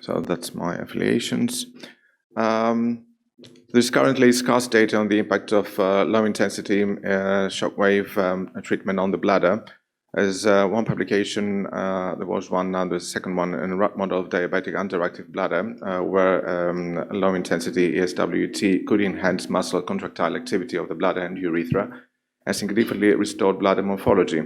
So that's my affiliations. There's currently scarce data on the impact of low-intensity shockwave treatment on the bladder. As one publication, there was one, now there's a second one, in a rat model of diabetic underactive bladder, where low-intensity ESWT could enhance muscle contractile activity of the bladder and urethra and significantly restored bladder morphology.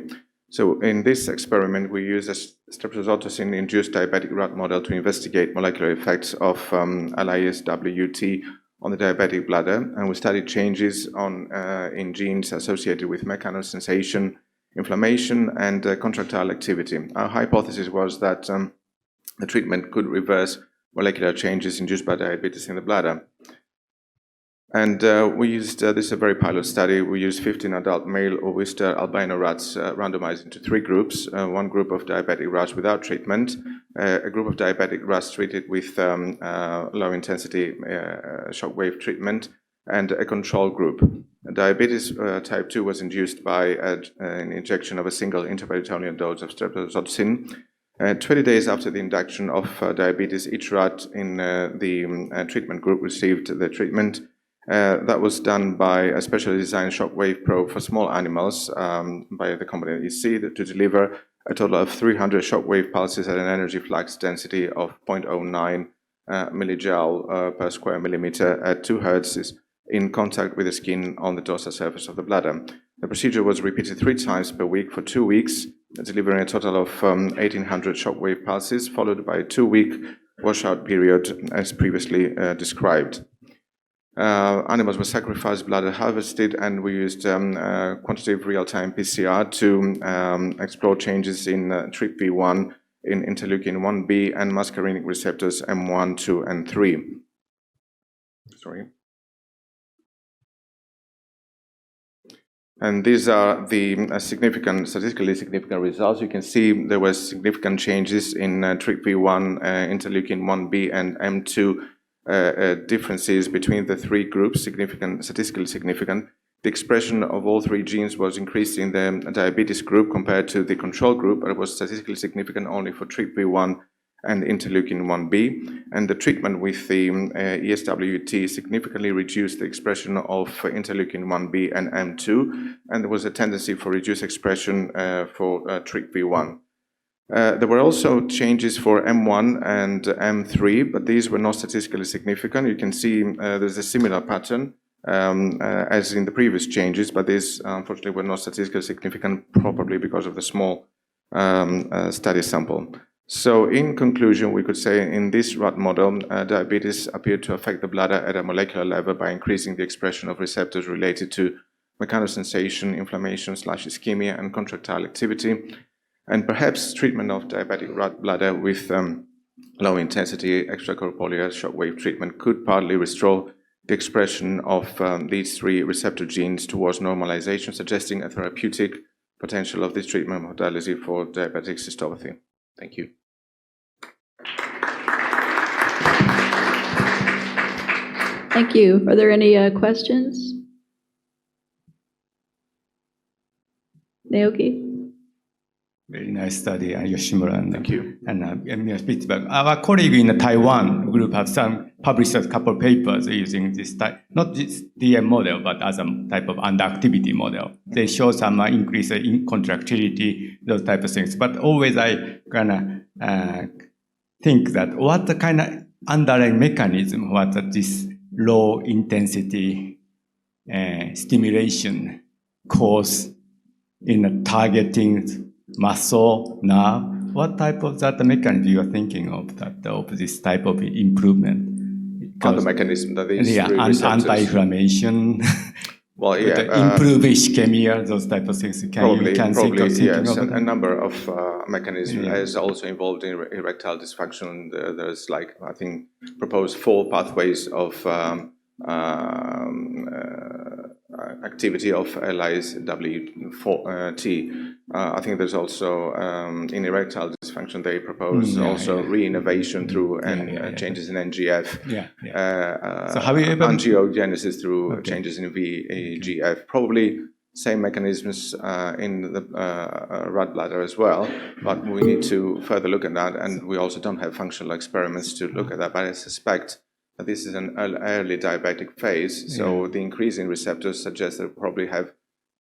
So in this experiment, we used a streptozotocin-induced diabetic rat model to investigate molecular effects of LISWT on the diabetic bladder, and we studied changes in genes associated with mechanosensation, inflammation, and contractile activity. Our hypothesis was that the treatment could reverse molecular changes induced by diabetes in the bladder. And we used, this is a very pilot study, we used 15 adult male Oyster albino rats randomized into 3 groups, one group of diabetic rats without treatment, a group of diabetic rats treated with low-intensity shockwave treatment, and a control group. Diabetes type 2 was induced by an injection of a single intraperitoneal dose of streptozotocin. 20 days after the induction of diabetes, each rat in the treatment group received the treatment. That was done by a specially designed shockwave probe for small animals by the company EC to deliver a total of 300 shockwave pulses at an energy flux density of 0.09 millijoule per square millimeter at 2 Hz in contact with the skin on the dorsal surface of the bladder. The procedure was repeated 3 times per week for 2 weeks, delivering a total of 1,800 shockwave pulses, followed by a 2-week washout period as previously described. Animals were sacrificed, bladder harvested, and we used quantitative real-time PCR to explore changes in TRPV1, in interleukin 1B, and muscarinic receptors M1, 2, and 3. Sorry. And these are the statistically significant results. You can see there were significant changes in TRPV1, interleukin 1B, and M2 differences between the 3 groups, statistically significant. The expression of all 3 genes was increased in the diabetes group compared to the control group, but it was statistically significant only for TRPV1 and interleukin 1B. And the treatment with the ESWT significantly reduced the expression of interleukin 1B and M2, and there was a tendency for reduced expression for TRPV1. There were also changes for M1 and M3, but these were not statistically significant. You can see there's a similar pattern as in the previous changes, but these unfortunately were not statistically significant, probably because of the small study sample. So in conclusion, we could say in this rat model, diabetes appeared to affect the bladder at a molecular level by increasing the expression of receptors related to mechanosensation, inflammation / ischemia, and contractile activity. And perhaps treatment of diabetic rat bladder with low-intensity extracorporeal shockwave treatment could partly restore the expression of these 3 receptor genes towards normalization, suggesting a therapeutic potential of this treatment modality for diabetic cystopathy. Thank you. Thank you. Are there any questions? Naoki? Very nice study, Yoshimura. Thank you. And Pittsburgh. Our colleague in the Taiwan group have published a couple of papers using this type, not this DM model, but as a type of underactivity model. They show some increase in contractility, those type of things. But always I kind of think that what the kind of underlying mechanism, what this low intensity stimulation cause in targeting muscle, nerve, what type of that mechanism you are thinking of that of this type of improvement? On the mechanism that is anti-inflammation. Well, yeah, improve ischemia, those type of things. Probably, yes. Of a number of mechanisms is also involved in erectile dysfunction. There's I think proposed 4 pathways of activity of LISWT. I think there's also in erectile dysfunction they propose re-innovation through changes in NGF. So have you ever angiogenesis through changes in VEGF. Probably same mechanisms in the rat bladder as well, but we need to further look at that, and we also don't have functional experiments to look at that, but I suspect that this is an early diabetic phase, so the increase in receptors suggests that we probably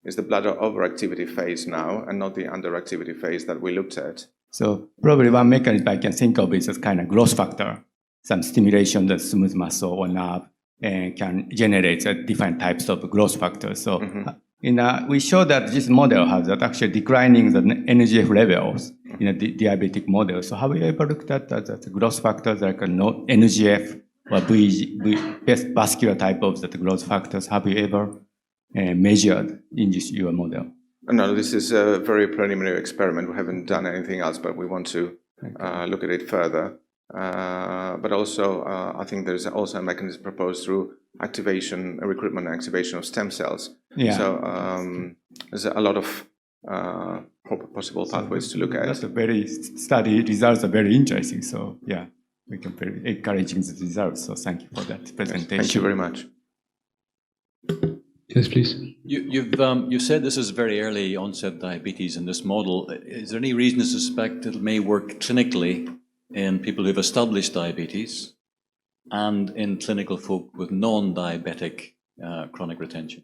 is the bladder overactivity phase now, and not the underactivity phase that we looked at. So probably one mechanism I can think of is a kind of growth factor, some stimulation that smooth muscle or nerve and can generate different types of growth factors. So we show that this model has that actually declining the NGF levels in a diabetic model. So have you ever looked at the growth factors like NGF or best vascular type of the growth factors? Have you ever measured in your model? No, this is a very preliminary experiment. We haven't done anything else, but we want to look at it further. But also, I think there's also a mechanism proposed through recruitment and activation of stem cells. Yeah. So there's a lot of possible pathways to look at. That's study results are very interesting. So yeah, we can very encouraging the results. So thank you for that presentation. Thank you very much. Yes, please. You said this is very early onset diabetes in this model. Is there any reason to suspect it may work clinically in people who've established diabetes and in clinical folk with non-diabetic chronic retention?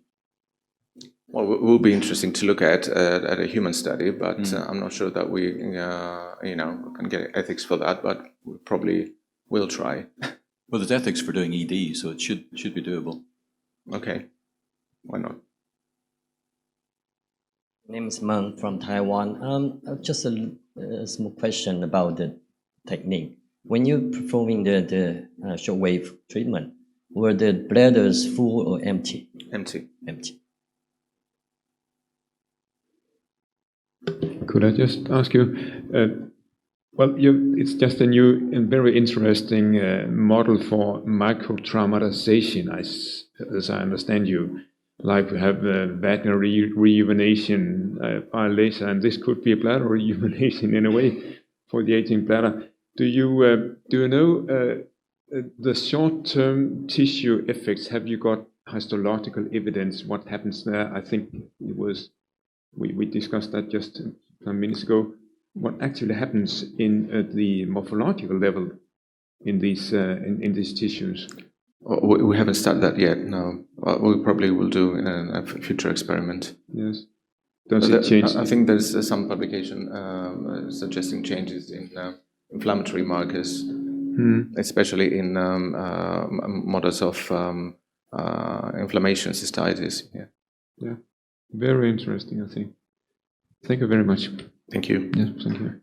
Well, it will be interesting to look at a human study, but I'm not sure that we can get ethics for that, but we probably will try. Well, there's ethics for doing ED, so it should be doable. Okay. Why not? My name is Meng from Taiwan. Just a small question about the technique. When you're performing the shockwave treatment, were the bladders full or empty? Empty. Empty. Could I just ask you, it's just a new and very interesting model for micro-traumatization, as I understand you. Like we have vaginal rejuvenation by laser, and this could be a bladder rejuvenation in a way for the aging bladder. Do you know the short-term tissue effects? Have you got histological evidence? What happens there? I think it was we discussed that just some minutes ago. What actually happens in the morphological level in these tissues? We haven't started that yet, no. We probably will do in a future experiment. Yes. Does it change? I think there's some publication suggesting changes in inflammatory markers, especially in models of inflammation, cystitis. Yeah. Very interesting, I think. Thank you very much. Thank you. Yes, thank you.